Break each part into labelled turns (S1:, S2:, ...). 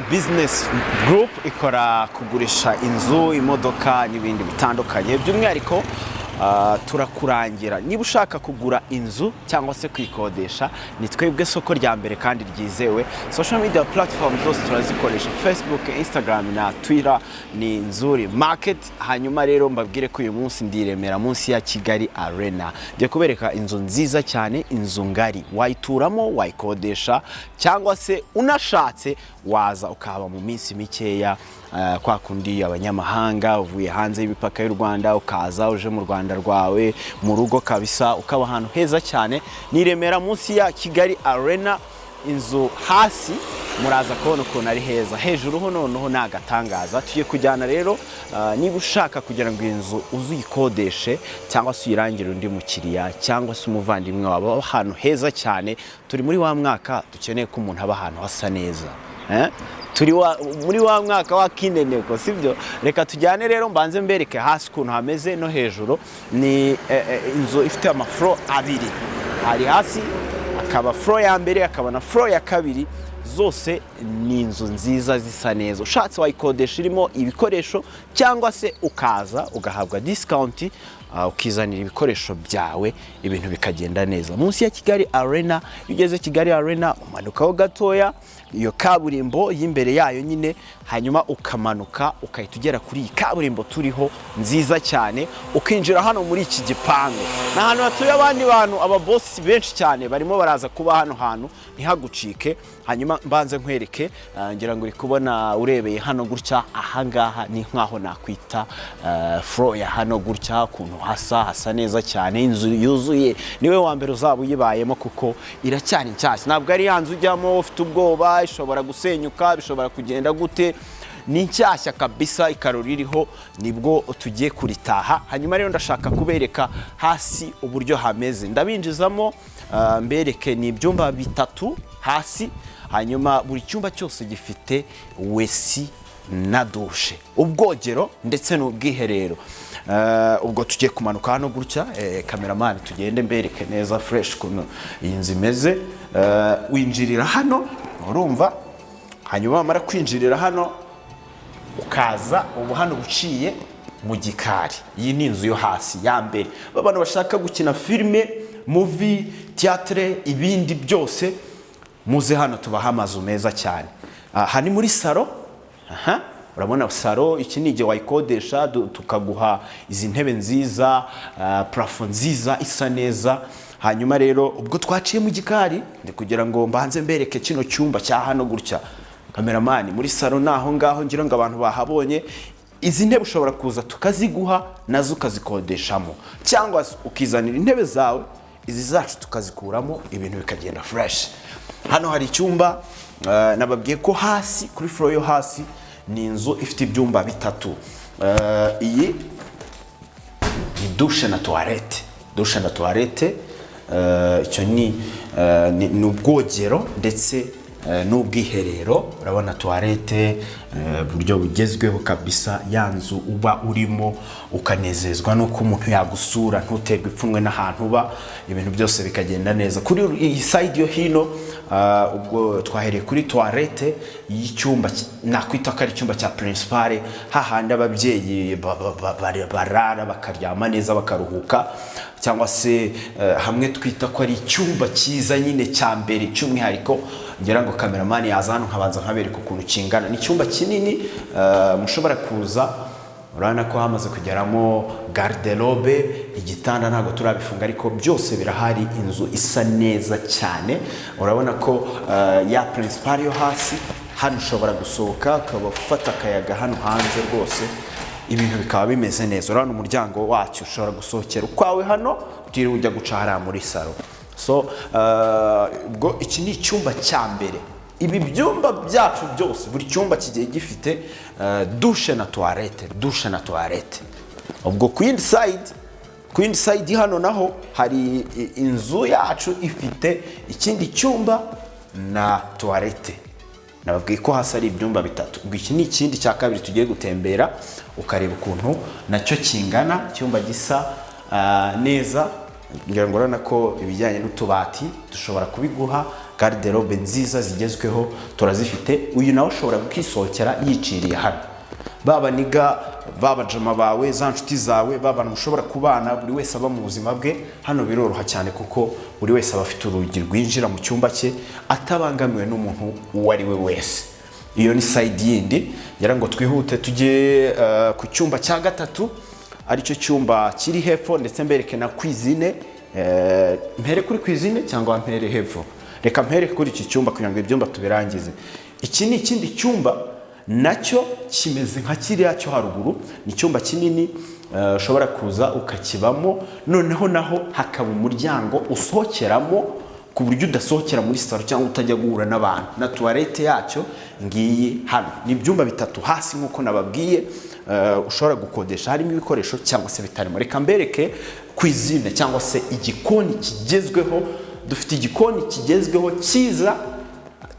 S1: Business Group ikora kugurisha inzu, imodoka n'ibindi bitandukanye. By'umwihariko turakurangira niba ushaka kugura inzu cyangwa se kwikodesha, ni twebwe soko rya mbere kandi ryizewe. Social media platforms zose turazikoresha, Facebook, Instagram na Twitter ni Nzuri Market. Hanyuma rero mbabwire ko uyu munsi ndiremera munsi ya Kigali Arena, ngiye kubereka inzu nziza cyane, inzu ngari wayituramo, wayikodesha cyangwa se unashatse waza ukaba mu minsi mikeya. Kwa kundi abanyamahanga uvuye hanze y'imipaka y'u Rwanda ukaza uje mu Rwanda rwawe mu rugo kabisa, ukaba ahantu heza cyane. Niremera munsi ya Kigali Arena, inzu hasi muraza kubona ukuntu ari heza, hejuru ho noneho nagatangaza. Tugiye kujyana rero, niba ushaka kugira ngo inzu uzikodeshe cyangwa se uyirangire undi mukiriya cyangwa se umuvandimwe wabo ahantu heza cyane. Turi muri wa mwaka dukeneye ko umuntu aba ahantu hasa neza, muri wa mwaka wa kineneko, sibyo? Reka tujyane rero mbanze mbereke hasi ukuntu hameze no hejuru. Ni inzu ifite amaflo abiri, hari hasi akaba floor ya mbere akaba na floor ya kabiri. Zose ni inzu nziza zisa neza. Ushatse wayikodesha irimo ibikoresho cyangwa se ukaza ugahabwa discount, ukizanira ibikoresho byawe, ibintu bikagenda neza. Munsi ya Kigali Arena, ugeze Kigali Arena umanukaho gatoya iyo kaburimbo y'imbere yayo nyine, hanyuma ukamanuka ukahita ugera kuri iyi kaburimbo turiho nziza cyane, ukinjira hano muri iki gipangu. Na hano hatuye abandi bantu, ababosi benshi cyane barimo baraza kuba hano hantu, ntihagucike. Hanyuma mbanze nkwereke, ngira ngo uri kubona urebeye hano gutya, ahangaha ni nkaho nakwita floor ya hano gutya, kuntu hasa neza cyane. Inzu yuzuye, niwe wa mbere uzaba uyibayemo kuko iracyari nshyashya. Ntabwo ari yanzu ujyamo ufite ubwoba ishobora gusenyuka, bishobora kugenda gute. Ni nshyashya kabisa, ikarori iriho, nibwo tugiye kuritaha. Hanyuma rero ndashaka kubereka hasi uburyo hameze. Ndabinjizamo mbereke ni ibyumba bitatu hasi, hanyuma buri cyumba cyose gifite wesi na dushe, ubwogero ndetse n'ubwiherero. Ubwo tugiye kumanuka hano gutya, cameraman tugende mbereke neza fresh kuno iyi nzu imeze. Winjirira hano, urumva, hanyuma amara kwinjirira hano ukaza ubu hano uciye mu gikari. Iyi ni inzu yo hasi ya mbere, abantu bashaka gukina filime, movie, theatre, ibindi byose muze hano tubaha amazu meza cyane. Hani muri salo, urabona salo, iki ni igihe wayikodesha tukaguha izi ntebe nziza, plafond nziza isa neza. Hanyuma rero ubwo twaciye mu gikari, ndi kugira ngo mbanze mbereke kino cyumba cya hano gutya. Cameraman muri salo naho ngaho ngira ngo abantu bahabonye. Izi ntebe ushobora kuza tukaziguha nazo ukazikodeshamo, cyangwa ukizanira intebe zawe, izi zacu tukazikuramo, ibintu bikagenda fresh. Hano hari icyumba, nababwiye ko hasi kuri floor yo hasi ni inzu ifite ibyumba bitatu. Iyi ni douche na toilette, douche na toilette. Icyo ni ubwogero ndetse n'ubwiherero. Urabona toilette, buryo bugezweho kabisa. Yanzu uba urimo ukanezezwa nuko umuntu yagusura, ntuterwe ipfunwe n'ahantu uba, ibintu byose bikagenda neza. Kuri iyi side yo hino, ubwo twahereye kuri toilette y'icyumba nakwita ko ari icyumba cya principal, hahandi ababyeyi barara bakaryama neza bakaruhuka, cyangwa se hamwe twita ko ari icyumba cyiza nyine cya mbere cy'umwihariko. Ngira ngo cameraman yaza hano nkabanza nkabereka ukuntu kingana. Ni icyumba kinini, mushobora kuza. Urabona ko hamaze kugeramo garderobe, igitanda ntabwo turabifunga ariko byose birahari. Inzu isa neza cyane. Urabona ko ya principal yo hasi hano ushobora gusohoka ukaba ufata akayaga hano hanze rwose, ibintu bikaba bimeze neza. Urabona umuryango wacyo ushobora gusohokera ukwawe hano, utiriwe ujya guca hariya muri salo. So ubwo iki ni icyumba cya mbere. Ibi byumba byacu byose, buri cyumba kigiye gifite douche na toilette, douche na toilette. Ubwo ku yindi side hano naho hari inzu yacu ifite ikindi cyumba na toilette. Nababwiye ko hasi ari ibyumba bitatu. Ubwo iki ni ikindi cya kabiri tugiye gutembera ukareba ukuntu nacyo kingana. Icyumba gisa neza, ngira ngo urabona ko ibijyanye n'utubati dushobora kubiguha, garderobe nziza zigezweho turazifite. Uyu nawe ushobora kwisohokera yiciriye hano, baba niga, baba jama bawe, za nshuti zawe, baba mushobora kubana, buri wese aba mu buzima bwe. Hano biroroha cyane kuko buri wese aba afite urugi rwinjira mu cyumba cye atabangamiwe n'umuntu uwo ari we wese. Iyo ni side yindi. Ngira ngo twihute tujye ku cyumba cya gatatu, aricyo cyumba kiri hepfo, ndetse mbereke na cuisine. Mpere kuri cuisine cyangwa mpere hepfo? Reka mpere kuri iki cyumba kugira ngo ibyumba tubirangize. Iki ni ikindi cyumba nacyo kimeze nka kiriya cyo haruguru. Ni icyumba kinini ushobora kuza ukakibamo, noneho naho hakaba umuryango usohokeramo ku buryo udasohokera muri salo cyangwa utajya guhura n'abantu, na toilette yacyo ngiyi hano. Ni ibyumba bitatu hasi nk'uko nababwiye, ushobora gukodesha, harimo ibikoresho cyangwa se bitarimo. Reka mbereke cuisine cyangwa se igikoni kigezweho. Dufite igikoni kigezweho cyiza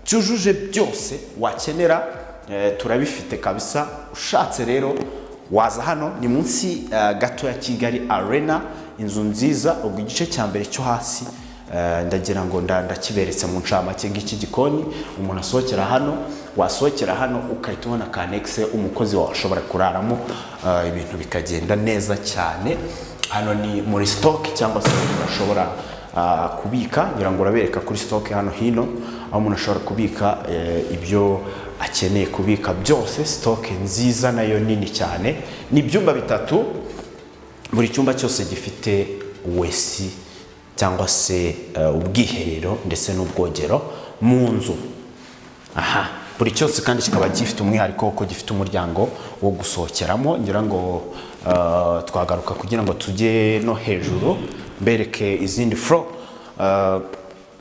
S1: cyujuje byose wakenera, turabifite kabisa. Ushatse rero waza hano, ni munsi gato ya Kigali Arena, inzu nziza. Ubwo igice cya mbere cyo hasi ndagira ngo ndakiberetse mu ncamake ng'iki gikoni. Umuntu asohokera hano, wasohokera hano ukahita ubona ka nexe umukozi wawe ashobora kuraramo, ibintu bikagenda neza cyane. Hano ni muri stock cyangwa se urashobora kubika, ngira ngo urabereka kuri stock hano hino, aho umuntu ashobora kubika ibyo akeneye kubika byose. Stock nziza nayo nini cyane. Ni ibyumba bitatu, buri cyumba cyose gifite wesi cyangwa se ubwiherero ndetse n'ubwogero mu nzu. Aha, buri cyose kandi kikaba gifite umwihariko ko gifite umuryango wo gusohokeramo. Ngira ngo twagaruka kugira ngo tujye no hejuru, mbereke izindi floor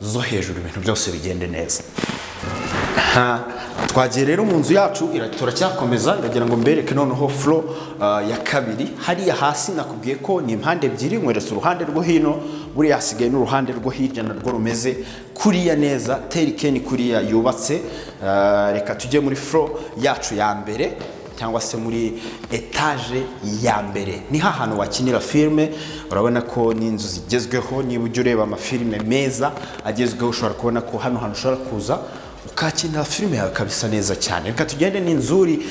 S1: zo hejuru, ibintu byose bigende neza. Twagiye rero mu nzu yacu, turacyakomeza. Ndagira ngo mbereke noneho floor ya kabiri. Hariya hasi nakubwiye ko ni impande ebyiri, nkweretse uruhande rwo hino, buriya hasigaye n'uruhande rwo hirya narwo rumeze kuriya neza, terikeni kuriya yubatse. Reka tujye muri floor yacu ya mbere, cyangwa se muri etage ya mbere. Ni hantu wakinira filme. Urabona ko ni inzu zigezweho. Niba ujya ureba amafilme meza agezweho, ushobora kubona ko hano hantu ushobora kuza ukakinira filme yawe kabisa neza cyane. Reka tugende n'Inzuri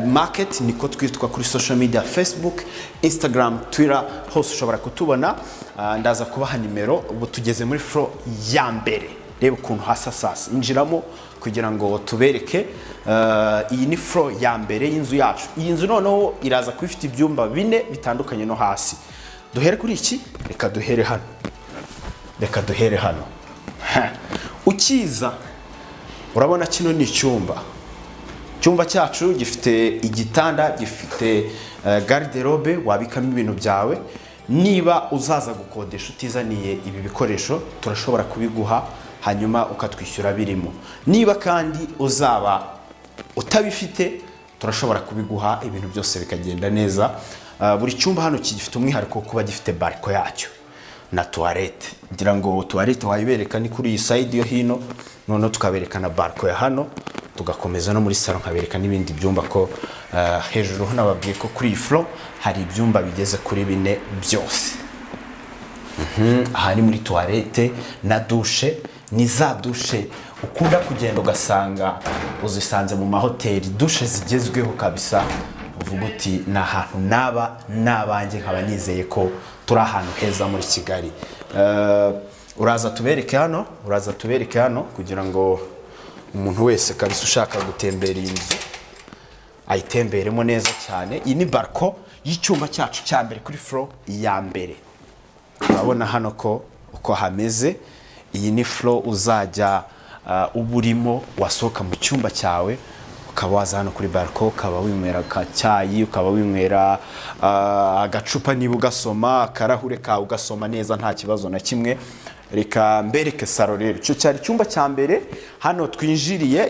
S1: Market, niko twitwa kuri social media, Facebook, Instagram, Twitter, hose ushobora kutubona. Ndaza kubaha nimero. Ubu tugeze muri floor ya mbere. Reba ukuntu hasa sasa, injiramo kugira ngo tubereke. Iyi ni floor ya mbere y'inzu yacu. Iyi nzu noneho iraza kuba ifite ibyumba 4 bitandukanye no hasi. Duhere kuri iki, reka duhere hano. Reka duhere hano. Ukiza urabona kino ni icyumba. Icyumba cyacu gifite igitanda, gifite garderobe wabikamo ibintu byawe. Niba uzaza gukodesha utizaniye ibi bikoresho, turashobora kubiguha hanyuma ukatwishyura birimo. Niba kandi uzaba utabifite, turashobora kubiguha, ibintu byose bikagenda neza. Buri cyumba hano gifite umwihariko kuba gifite balko yacyo na toilette. Ngira ngo toilette wayibereka ni kuri iyi side yo hino, none tukabereka na balko ya hano, tugakomeza no muri salon nkabereka n'ibindi byumba ko hejuru hano babwiye ko kuri iyi floor hari ibyumba bigeze kuri 4 byose. Aha ni muri toilette na douche. Ni za douche ukunda kugenda ugasanga uzisanze mu mahoteli, douche zigezweho kabisa. Uvuga uti na ahantu nabanjye nkaba nizeye ko turi ahantu heza muri Kigali. Uraza tubereke hano kugira ngo umuntu wese kabisa ushaka gutembera inzu ayitemberemo neza cyane. Iyi ni balko y'icyumba cyacu cya mbere kuri floor ya mbere. Urabona hano ko uko hameze. Iyi ni floor uzajya uburimo wasohoka mu cyumba cyawe, ukaba waza hano kuri balko, ukaba winywera ka cyayi, ukaba winywera agacupa niba ugasoma, akarahure ka ugasoma neza nta kibazo na kimwe. Reka mbereke salo rero. Cyo cyari cyumba cya mbere. Hano twinjiriye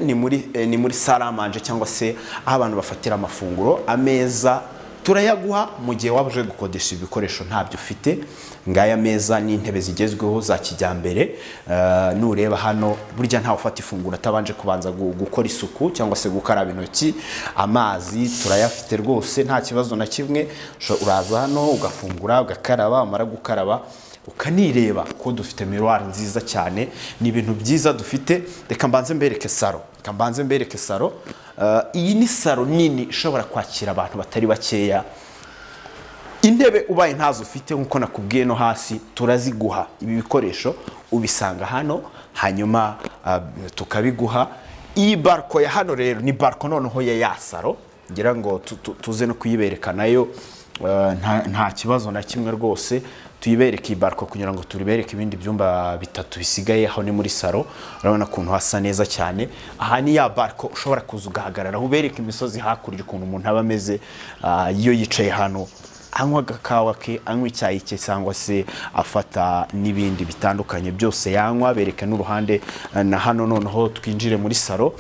S1: ni muri salle à manger cyangwa se aho abantu bafatira amafunguro. Ameza turayaguha mu gihe waba uje gukodesha ibikoresho ntabyo ufite. Ngaya meza n'intebe zigezweho za kijyambere. Nureba hano burya ntawe ufata ifunguro atabanje kubanza gukora isuku cyangwa se gukaraba intoki. Amazi turayafite rwose nta kibazo na kimwe. Uraza hano ugafungura ugakaraba, amara gukaraba ukanireba ko dufite miroir nziza cyane, ni ibintu byiza dufite. Reka mbanze mbereke saro. Iyi ni saro nini ishobora kwakira abantu batari bakeya. Intebe ubaye ntazo ufite nkuko nakubwiye no hasi turaziguha. Ibi bikoresho ubisanga hano, hanyuma tukabiguha. Iyi barko ya hano rero ni barko noneho ya saro, ngira ngo tuze no kuyibereka nayo nta kibazo na kimwe rwose. Tuyibereke iyi barko kugira ngo turibereke ibindi byumba bitatu bisigaye aho ni muri saro. Urabona ukuntu hasa neza cyane. Aha ni ya barko ushobora kuza ugahagarara ubereke imisozi hakurya ukuntu umuntu aba ameze iyo yicaye hano, anywa agakawa ke, anywa icyayi cye, cyangwa se afata n'ibindi bitandukanye byose yanywa. Bereka n'uruhande na hano. Noneho twinjire muri saro,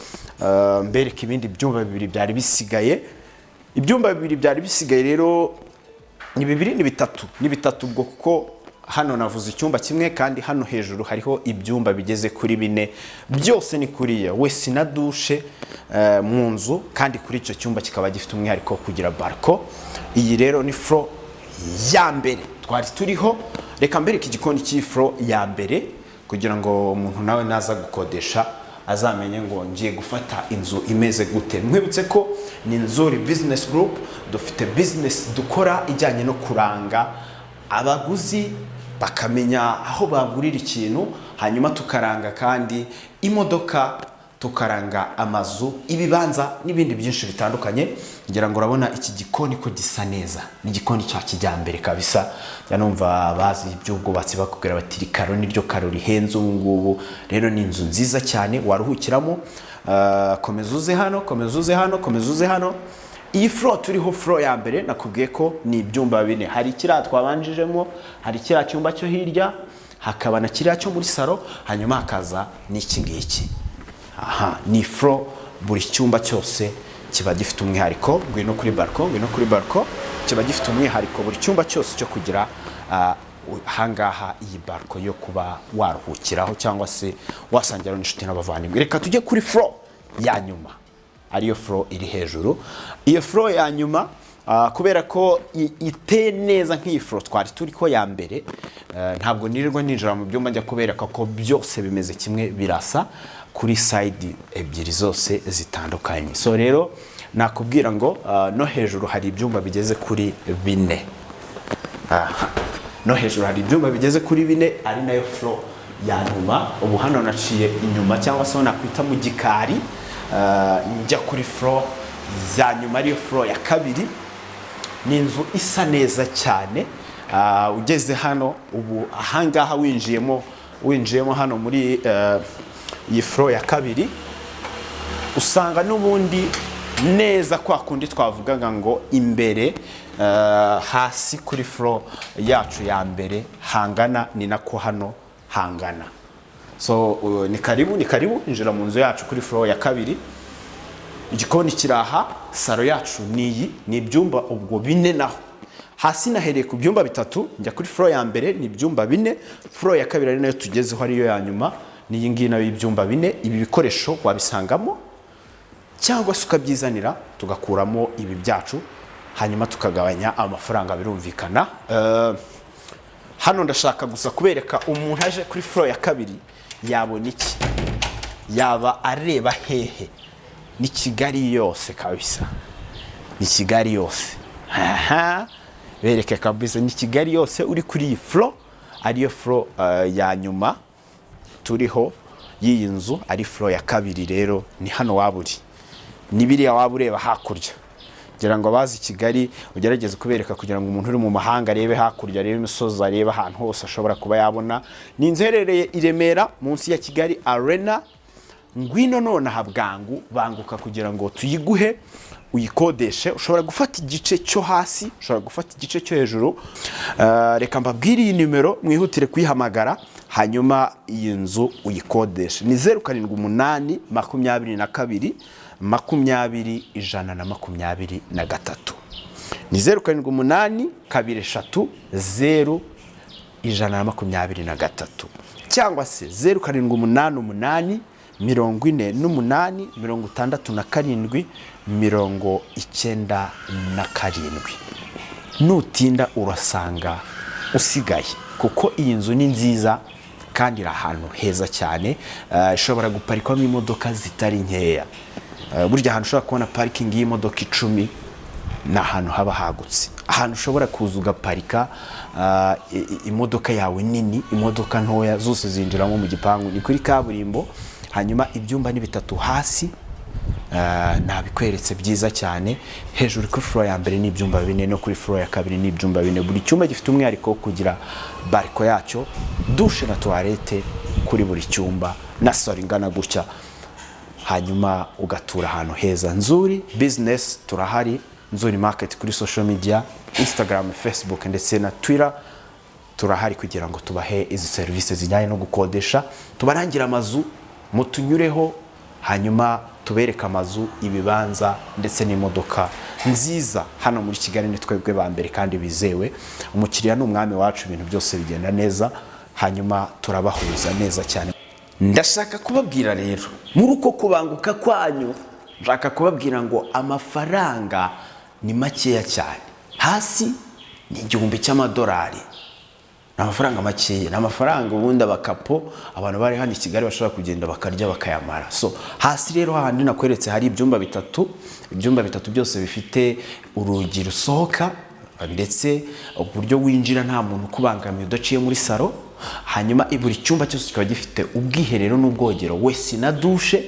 S1: mbereka ibindi byumba bibiri byari bisigaye. Ibyumba bibiri byari bisigaye rero ni bibiri ni bitatu ubwo, kuko hano navuze icyumba kimwe kandi hano hejuru hariho ibyumba bigeze kuri 4. Byose ni kuriya wese na dushe mu nzu, kandi kuri icyo cyumba kikaba gifite umwihariko kugira barko. Iyi rero ni floor ya mbere twari turiho. Reka mbereke igikoni cy'ifloor ya mbere kugira ngo umuntu nawe naza gukodesha azamenye ngo ngiye gufata inzu imeze gute. Mwibutse ko ni Nzuri Business Group, dufite business dukora ijyanye no kuranga abaguzi bakamenya aho bagurira ikintu, hanyuma tukaranga kandi imodoka, tukaranga amazu, ibibanza n'ibindi byinshi bitandukanye. Ngira ngo urabona iki gikoni ko gisa neza, ni igikoni cya kijyambere kabisa. Yanumva bazi iby'ubwubatsi bakubwira bati rikaro niryo karo rihenze ubu ngubu. Rero ni inzu nziza cyane waruhukiramo. Komeza uze hano. Iyi floor turiho, floor ya mbere nakubwiye ko ni ibyumba 4. Hari kiriya twabanjijemo, hari kiriya cyumba cyo hirya, hakaba na kiriya cyo muri saro, hanyuma hakaza n'iki ngiki. Aha ni floor, buri cyumba cyose kiba gifite umwihariko. Ngwino kuri barko, kiba gifite umwihariko buri cyumba cyose cyo kugira hangaha iyi barko yo kuba waruhukiraho cyangwa se wasangira n'inshuti n'abavandimwe. Reka tujye kuri floor ya nyuma, ariyo floor iri hejuru. Iyo floor ya nyuma kubera ko iteye neza nk'iyi floor twari turi ko ya mbere, ntabwo nirirwa ninjira mu byumba njya kubereka ko byose bimeze kimwe, birasa kuri side ebyiri zose zitandukanye. So rero nakubwira ngo no hejuru hari ibyumba bigeze kuri 4. No hejuru hari ibyumba bigeze kuri 4, ari nayo floor ya nyuma. Ubu hano naciye inyuma cyangwa se nakwita mu gikari, njya kuri floor ya nyuma, ariyo floor ya kabiri. Ni inzu isa neza cyane. Ugeze hano ubu ahangaha winjiyemo hano muri iyi floor ya kabiri, usanga n'ubundi neza kwa kundi twavugaga ngo imbere hasi kuri floor yacu ya mbere hangana, ni nako hano hangana. So ni karibu injira mu nzu yacu kuri floor ya kabiri. Igikoni kiraha, saro yacu ni ibyumba ubwo 4. Naho hasi nahereye ku byumba 3 njya kuri floor ya mbere ni ibyumba 4. Floor ya kabiri ari nayo tugezeho, ariyo ya nyuma, ni iyi ngiyi nayo ibyumba 4. Ibi bikoresho wabisangamo cyangwa se ukabyizanira tugakuramo ibi byacu, hanyuma tukagabanya amafaranga, birumvikana. Hano ndashaka gusa kubereka umuntu aje kuri floor ya kabiri yabona iki, yaba areba hehe. Ni Kigali yose kabisa, ni Kigali yose. Bereke kabisa ni Kigali yose uri kuri iyi floor, ariyo floor ya nyuma turiho y'iyi nzu, ari floor ya kabiri. Rero ni hano waburi, ni biriya wabureba hakurya. Ngira ngo abazi Kigali ugerageze kubereka kugira ngo umuntu uri mu mahanga arebe hakurya, arebe imisozi, arebe ahantu hose ashobora kuba yabona. Ni inzu iherereye i Remera munsi ya Kigali Arena. Ngwino none habwangu banguka kugira ngo tuyiguhe uyikodeshe. Ushobora gufata igice cyo hasi, ushobora gufata igice cyo hejuru. Reka mbabwire iyi numero mwihutire kuyihamagara, hanyuma iyi nzu uyikodeshe. Ni 078 22 20 123. Ni 078 23 0 123, cyangwa se 0788 48 67 97. Nutinda urasanga usigaye. kuko iyi nzu ni nziza kandi iri ahantu heza cyane, ishobora guparikwamo imodoka zitari nkeya. Burya ahantu ushobora kubona parikingi y'imodoka 10 ni ahantu haba hagutse, ahantu ushobora kuza ugaparika imodoka yawe nini, imodoka ntoya zose zinjiramo mu gipangu. Ni kuri kaburimbo, hanyuma ibyumba ni 3 hasi, nabikweretse byiza cyane. Hejuru kuri floor ya mbere ni ibyumba 4, no kuri floor ya kabiri ni ibyumba 4. Buri cyumba gifite umwihariko wo kugira balcon yacyo, douche na toilette kuri buri cyumba, na salo ingana gutya, hanyuma ugatura ahantu heza. Nzuri business turahari, Nzuri market kuri social media, Instagram, Facebook ndetse na Twitter. Turahari kugira ngo tubahe izi services zijyanye no gukodesha, tubarangira amazu mutunyureho, hanyuma tubereka amazu, ibibanza ndetse n'imodoka nziza. Hano muri Kigali ni twebwe ba mbere kandi bizewe. Umukiriya ni umwami wacu, ibintu byose bigenda neza, hanyuma turabahuza neza cyane. Ndashaka kubabwira rero, muri uko kubanguka kwanyu, nshaka kubabwira ngo amafaranga ni makeya cyane. Hasi ni 1,000 cy'amadolari, amafaranga makeya, n'amafaranga ubundi abakapo abantu bari hano i Kigali bashobora kugenda bakarya bakayamara. So hasi rero hahandi nakweretse hari ibyumba 3, ibyumba 3 byose bifite urugi rusohoka, ndetse uburyo winjira nta muntu kubangamiye udaciye muri salo. Hanyuma buri cyumba cyose kikaba gifite ubwiherero n'ubwogero wese na douche.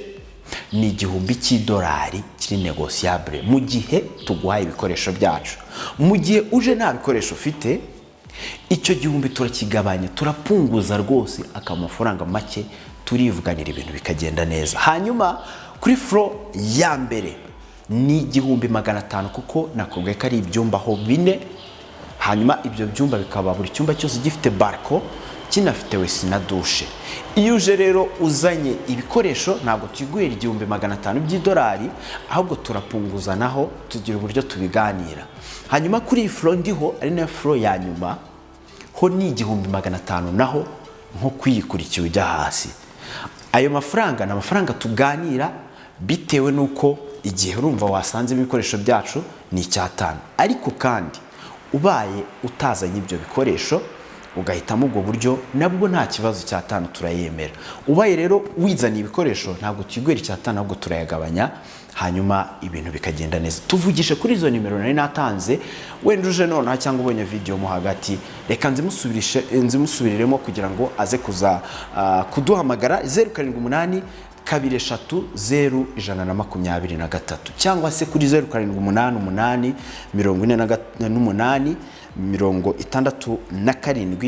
S1: Ni 1,000 cy'idolari kiri negociable mu gihe tuguhaye ibikoresho byacu. Mu gihe uje nta bikoresho ufite, icyo 1,000 turakigabanya, turapunguza rwose akamafaranga make, turivuganira ibintu bikagenda neza. Hanyuma kuri floor ya mbere ni 1,500 kuko nakubwiye ko ari ibyumba ho 4. Hanyuma ibyo byumba bikaba buri cyumba cyose gifite balcon, kinafite wese na douche. Iyo uje rero uzanye ibikoresho ntabwo tuyiguhera 1,500 by'idolari, ahubwo turapunguza naho tugira uburyo tubiganira. Hanyuma kuri iyi floor ndiho ari na floor ya nyuma ho ni 1,500 naho nko kwiyikurikiye ujya hasi. Ayo mafaranga ni amafaranga tuganira bitewe nuko igihe urumva wasanze ibikoresho byacu ni 5. Ariko kandi ubaye utazanye ibyo bikoresho ugahitamo ubwo buryo, nabwo nta kibazo 5 turayemera. Ubaye rero wizaniye ibikoresho ntabwo tuyigwera 5, ahubwo turayagabanya, hanyuma ibintu bikagenda neza. Tuvugishe kuri izo nimero nari natanze, wenda uje none cyangwa ubonye video mo hagati, reka nzimusubiriremo kugira ngo aze kuza kuduhamagara 078 230 cyangwa se kuri 0788 48 67 97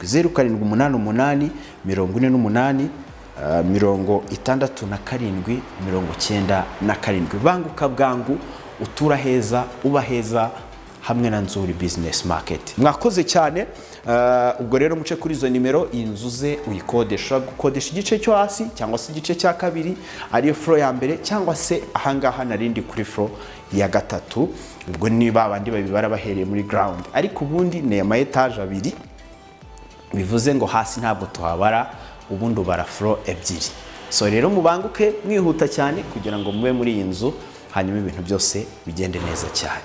S1: 0788 48 67. Banguka bwangu, utura heza, uba heza hamwe na Nzuri Business Market. Mwakoze cyane. Ubwo rero muce kuri izo nimero, inzuze uyikodesha, gukodesha igice cyo hasi cyangwa se igice cya kabiri ariyo floor ya mbere, cyangwa se ahangaha narindi kuri floor ya 3. Ubwo niba abandi babibara bahereye muri ground, ariko ubundi ni ama etage 2, bivuze ngo hasi ntabwo tuhabara, ubundi ubara floor 2. So rero mubanguke mwihuta cyane kugira ngo mube muri iyi nzu, hanyuma ibintu byose bigende neza cyane.